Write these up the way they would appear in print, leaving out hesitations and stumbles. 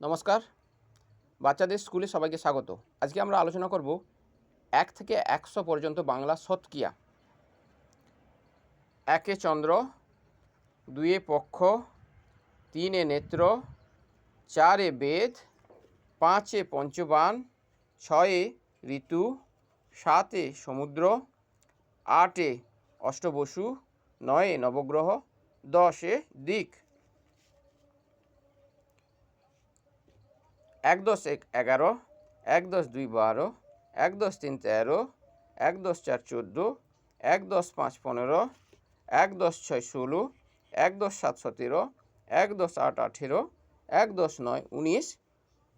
নমস্কার, বাচ্চাদের স্কুলে সবাইকে স্বাগত। আজকে আমরা আলোচনা করব 1 থেকে 100 পর্যন্ত বাংলা শতক্রিয়া। 1 এ চন্দ্র, 2 এ পক্ষ, 3 এ নেত্র, 4 এ বেদ, 5 এ পঞ্চবান, 6 এ ঋতু, 7 এ সমুদ্র, 8 এ অষ্টবসু, 9 এ নবগ্রহ, 10 এ দিক। 1 × 1 = 11, 1 × 2 = 12, 1 × 3 = 13, 1 × 4 = 14, 1 × 5 = 15, 1 × 6 = 16, 1 × 7 = 17, 1 × 8 = 18, 1 × 9 = 19,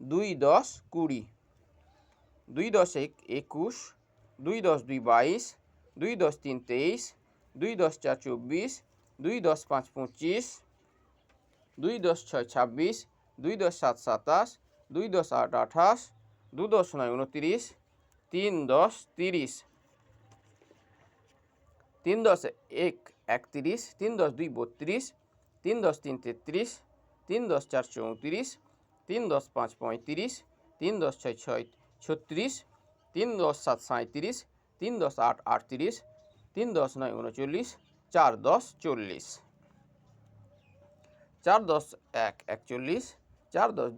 2 × 10 = 20, 2 × 1 = 21, 2 × 2 = 22, 2 × 3 = 23, 2 × 4 = 24, 2 × 5 = 25, 2 × 6 = 26, 2 × 7 = 27, 2 × 8 = 28, 2 × 9 = 29, 3 × 10 = 30, 3 × 1 = 31, 3 × 2 = 32, 3 × 3 = 33, 3 × 4 = 34, 3 × 5 = 35, 3 × 6 = 36, 3 × 7 = 37, 3 × 8 = 38, 3 × 9 = 39, 4 × 10 = 40, 4 × 1 = 41,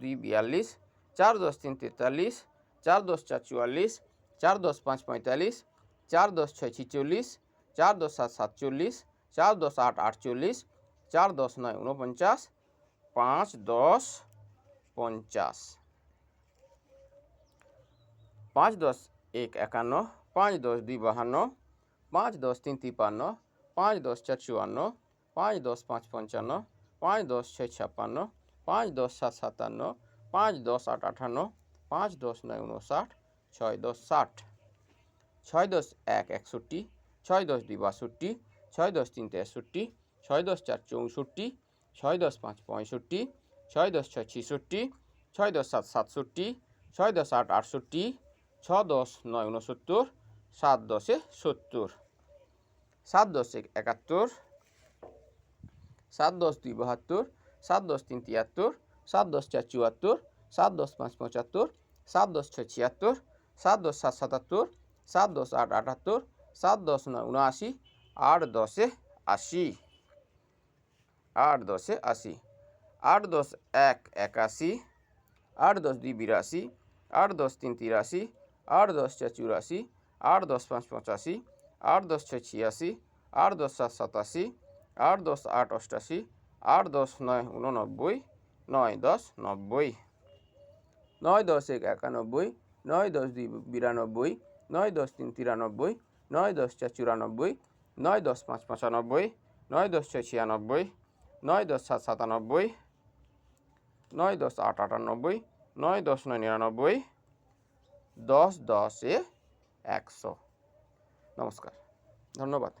4 × 2 = 42, 4 × 3 = 43, 4 × 4 = 44, 4 × 5 = 45, 4 × 6 = 46, 4 × 7 = 47, 4 × 8 = 48, 4 × 9 = 49, 5 × 10 = 50, 5 × 1 = 51, 5 × 2 = 52, 5 × 3 = 53, 5 × 4 = 54, 5 × 5 = 55, 5 × 6 = 56, 5 × 7 = 57, 5 × 8 = 58, 5 × 9 = 59, 6 × 10 = 60, 6 × 1 = 61, 6 × 2 = 62, 6 × 3 = 63, 6 × 4 = 64, 6 × 5 = 65, 6 × 6 = 66, 6 × 7 = 67, 6 × 8 = 68, 6 × 9 = 69, 7 × 10 = 70, 7 × 1 = 71, 7 × 2 = 72, 7 × 3 = 73, 7 × 4 = 74, 7 × 5 = 75, 7 × 6 = 76, 7 × 7 = 77, 7 × 8 = 78, 7 × 9 = 79, 8 × 10 = 80, 8 × 10 = 80, 8 × 1 = 81, 8 × 2 = 82, 8 × 3 = 83, 8 × 4 = 84, 8 × 5 = 85, 8 × 6 = 86, 8 × 7 = 87, 8 × 8 = 88, 8 × 9 = 89, 9 × 10 = 90, 9 × 1 = 91, 9 × 2 = 92, 9 × 3 = 93, 9 × 4 = 94, 9 × 5 = 95, 9 × 6 = 96, 9 × 7 = 97, 9 × 10 = 98, 9 × 10 = 99, 10 × 10 = 100। নমস্কার, ধন্যবাদ।